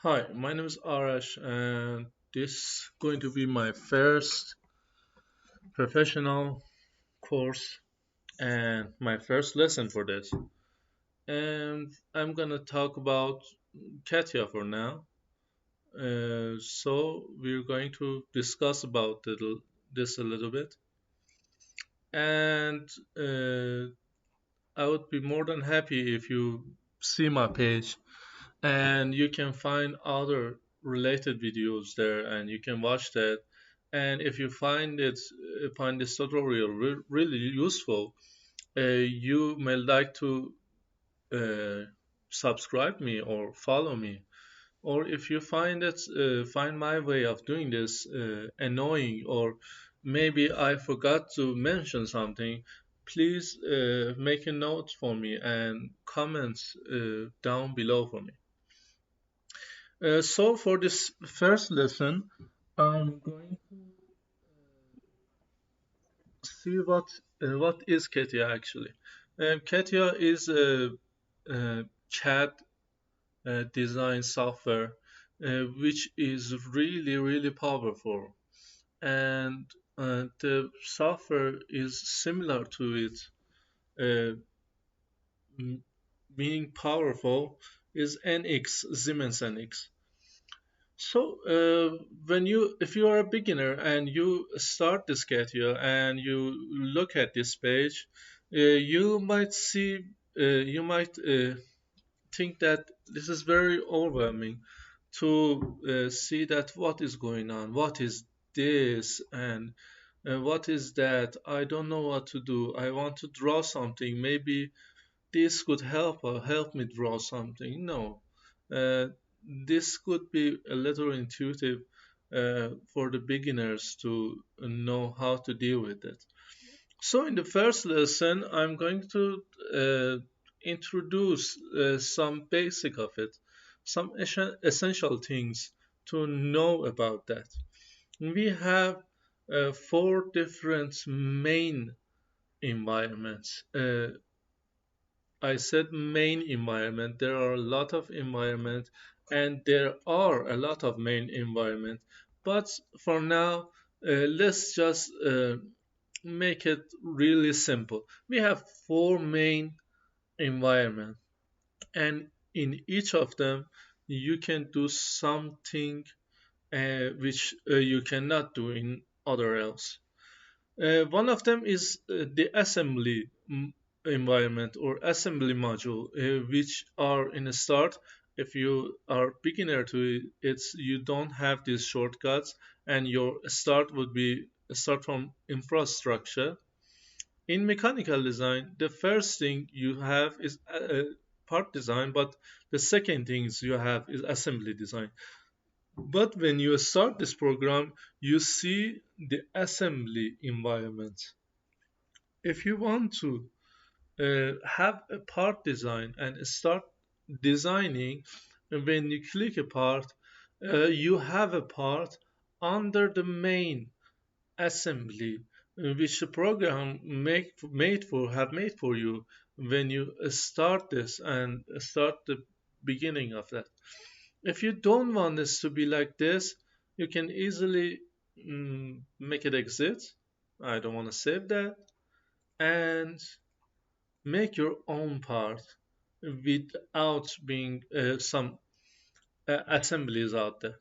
Hi, my name is Arash, and this is going to be my first professional course and my first lesson for this. And I'm gonna talk about CATIA for now. So we're going to discuss about this a little bit, and I would be more than happy if you see my page and you can find other related videos there and you can watch that. And if you find this tutorial really useful, you may like to uh, subscribe me or follow me. Or if you find my way of doing this annoying, or maybe I forgot to mention something, please make a note for me and comments down below for me. So for this first lesson, I'm going to see what is CATIA actually. CATIA is a CAD design software which is really powerful, and the software is similar to it. Uh, Meaning powerful is NX Siemens NX. So, if you are a beginner and you start this CATIA and you look at this page, you might think that this is very overwhelming to see that what is going on, what is this, and what is that. I don't know what to do. I want to draw something. Maybe this could help me draw something. No, uh, this could be a little intuitive for the beginners to know how to deal with it. So in the first lesson, I'm going to introduce some basic of it, some essential things to know about that. We have four different main environments. I said main environment. There are a lot of environment, and there are a lot of main environment. But for now, let's just make it really simple. We have four main environment, and in each of them, you can do something which you cannot do in other else. One of them is the assembly environment or assembly module, which are in a start. If you are beginner to it, you don't have these shortcuts, and your start would be start from infrastructure. In mechanical design, the first thing you have is part design, but the second things you have is assembly design. But when you start this program, you see the assembly environment. If you want to have a part design and start designing, when you click a part, you have a part under the main assembly, which the program made for you when you start this and start the beginning of that. If you don't want this to be like this, you can easily make it exit. I don't want to save that, and make your own part without being some assemblies out there.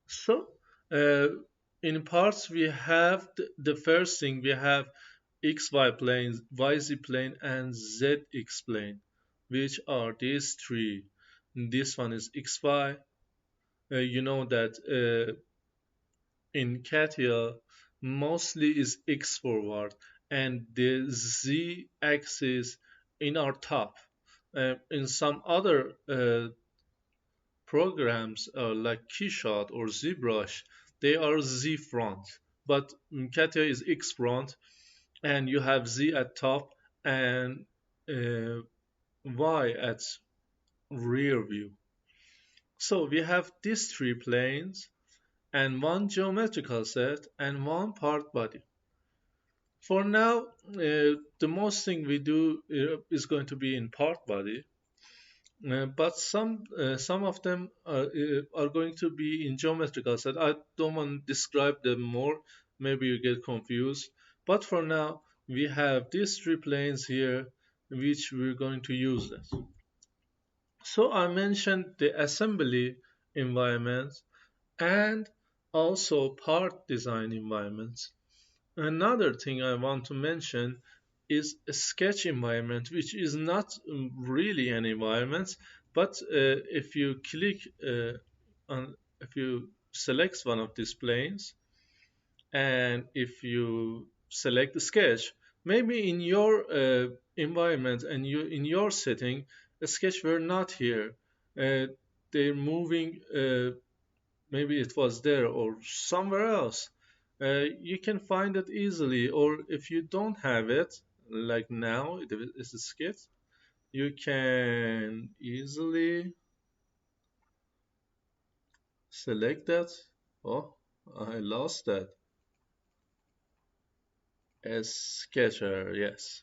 So, uh, in parts, we have the first thing we have XY plane, YZ plane, and ZX plane, which are these three. This one is XY. You know that in CATIA mostly is X forward, and the Z axis in our top. In some other programs like Keyshot or ZBrush, they are Z front, but CATIA is X front, and you have Z at top and uh, Y at rear view. So we have these three planes and one geometrical set and one part body. For now, the most thing we do is going to be in part body. But some of them are going to be in geometrical set. I don't want to describe them more. Maybe you get confused. But for now, we have these three planes here, which we're going to use this. So I mentioned the assembly environments and also part design environments. Another thing I want to mention is a sketch environment, which is not really an environment, but if you select one of these planes, and if you select the sketch, maybe in your environment and in your setting, a sketch were not here. Uh, they're moving. Maybe it was there or somewhere else. You can find it easily, or if you don't have it, like now, it's a sketch, you can easily select that. Oh, I lost that. A sketcher, yes.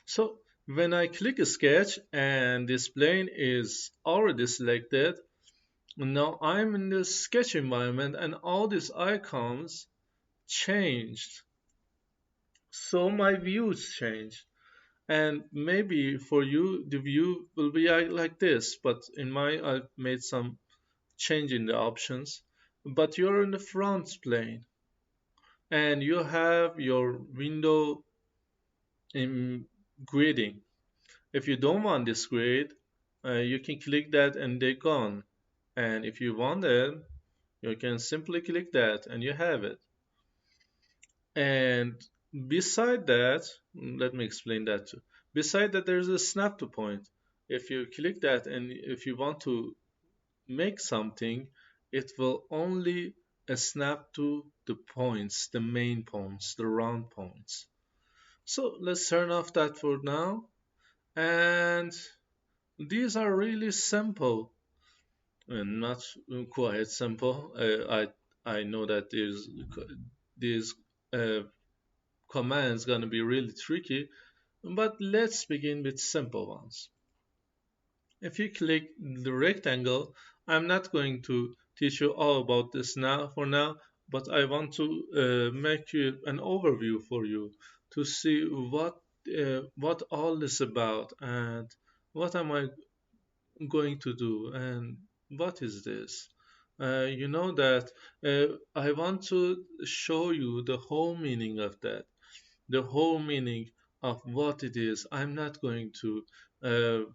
So when I click a sketch and this plane is already selected, now I'm in the sketch environment and all these icons changed. So my views changed. And maybe for you, the view will be like this, but in my, I've made some change in the options. But you're in the front plane and you have your window in grading. If you don't want this grid, you can click that and they're gone. And if you want them, you can simply click that and you have it. And beside that, let me explain that too. Beside that, there's a snap to point. If you click that and if you want to make something, it will only snap to the points, the main points, the round points. So let's turn off that for now. And these are really simple and not quite simple. I know that these uh, commands gonna be really tricky, but let's begin with simple ones. If you click the rectangle, I'm not going to teach you all about this now for now, but I want to make you an overview for you to see what all is about and what am I going to do and what is this. You know that I want to show you the whole meaning of that, the whole meaning of what it is. I'm not going to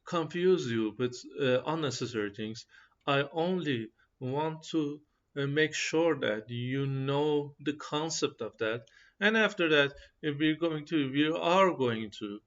confuse you with unnecessary things. I only want to make sure that you know the concept of that. And after that, if we are going to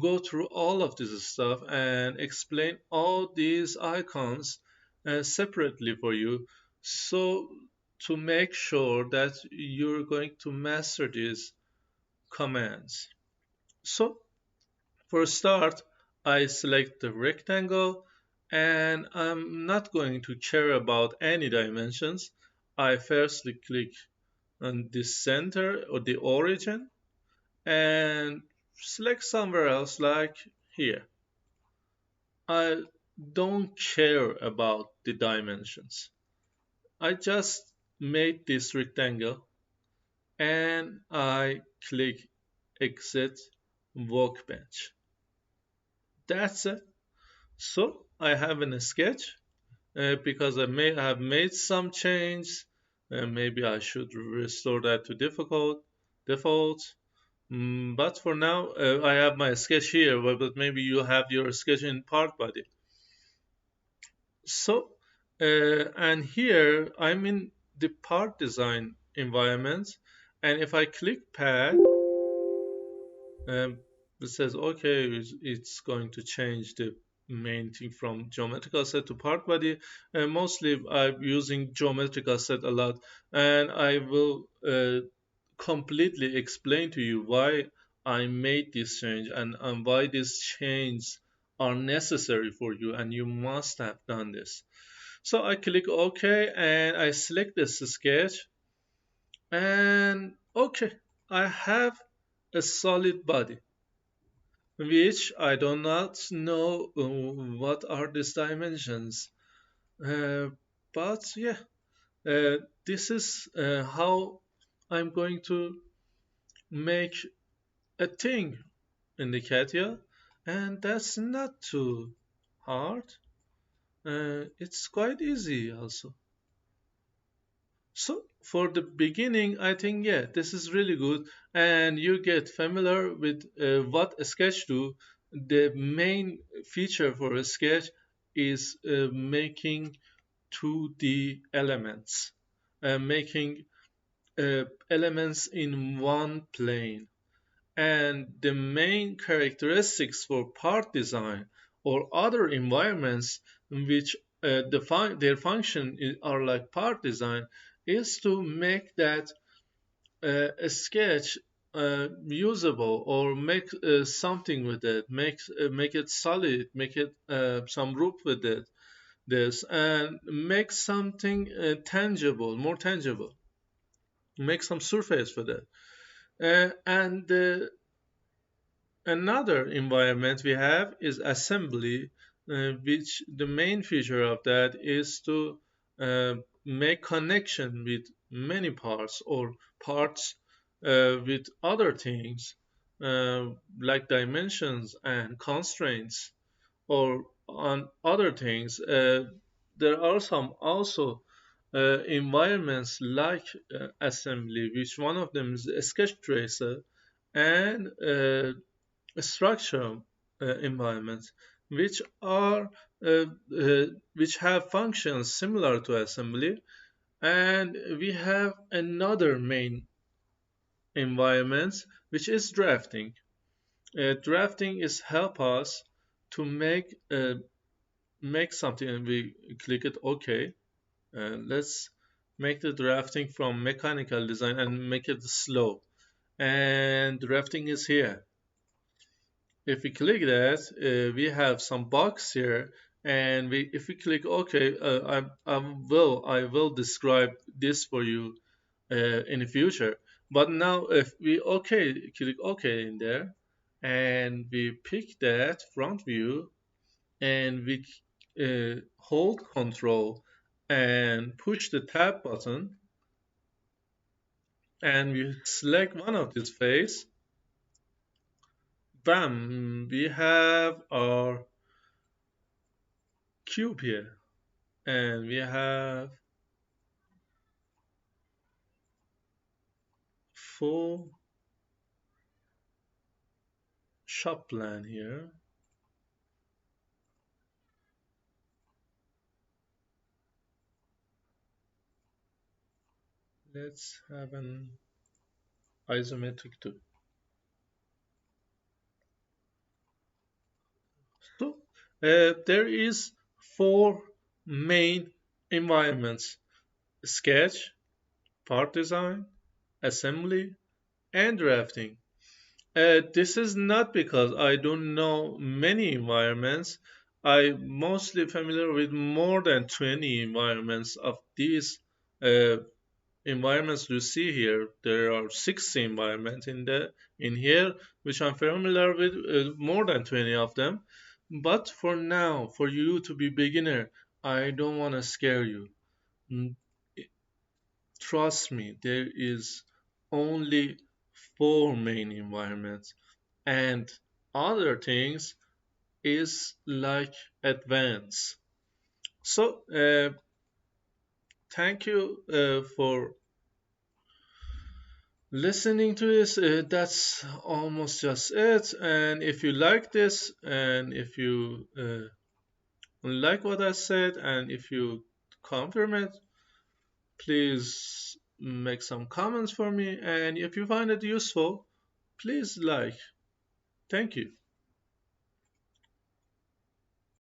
go through all of this stuff and explain all these icons separately for you, so to make sure that you're going to master these commands. So for a start, I select the rectangle and I'm not going to care about any dimensions. I firstly click on the center or the origin and select somewhere else like here. I don't care about the dimensions. I just made this rectangle and I click exit workbench. That's it. So I have in a sketch because I may have made some change. Maybe I should restore that to default. But for now, I have my sketch here, but maybe you have your sketch in part body. So, and here I'm in the part design environment, and if I click pad, um, it says okay, it's going to change the main thing from geometrical set to part body. Mostly I'm using geometrical set a lot, and I will completely explain to you why I made this change and why these changes are necessary for you and you must have done this. So I click OK and I select this sketch and okay, I have a solid body. which I do not know what are these dimensions. Uh, but yeah, this is how I'm going to make a thing in the CATIA, and that's not too hard. It's quite easy also. So for the beginning, I think yeah, this is really good, and you get familiar with what a sketch do. The main feature for a sketch is making 2D elements, making elements in one plane. And the main characteristics for part design or other environments in which their function are like part design is to make that a sketch usable or make something with it, make it solid, make it some roof with it, this and make something tangible, more tangible, make some surface with it. And Another environment we have is assembly, which the main feature of that is to uh, make connection with many parts or parts with other things like dimensions and constraints or on other things. There are some also environments like assembly, which one of them is a sketch tracer and structural environments, which are which have functions similar to assembly. And we have another main environment, which is drafting. Drafting is help us to make something, and we click it OK. Let's make the drafting from mechanical design and make it slow. And drafting is here. If we click that, we have some box here, and if we click OK, I will describe this for you in the future. But now, if we click OK in there, and we pick that front view, and we hold Control and push the tab button, and we select one of these face, bam, we have our cube here, and we have full shop plan here. Let's have an isometric too. So there is four main environments: sketch, part design, assembly, and drafting. This is not because I don't know many environments. I'm mostly familiar with more than 20 environments of these uh, environments you see here. There are 60 environments in here, which I'm familiar with, more than 20 of them. But for now, for you to be beginner, I don't want to scare you. Mm, Trust me, there is only four main environments, and other things is like advanced. So thank you for listening to this. That's almost just it. And if you like this, and if you like what I said, and if you confirm it, please make some comments for me. And if you find it useful, please like. Thank you.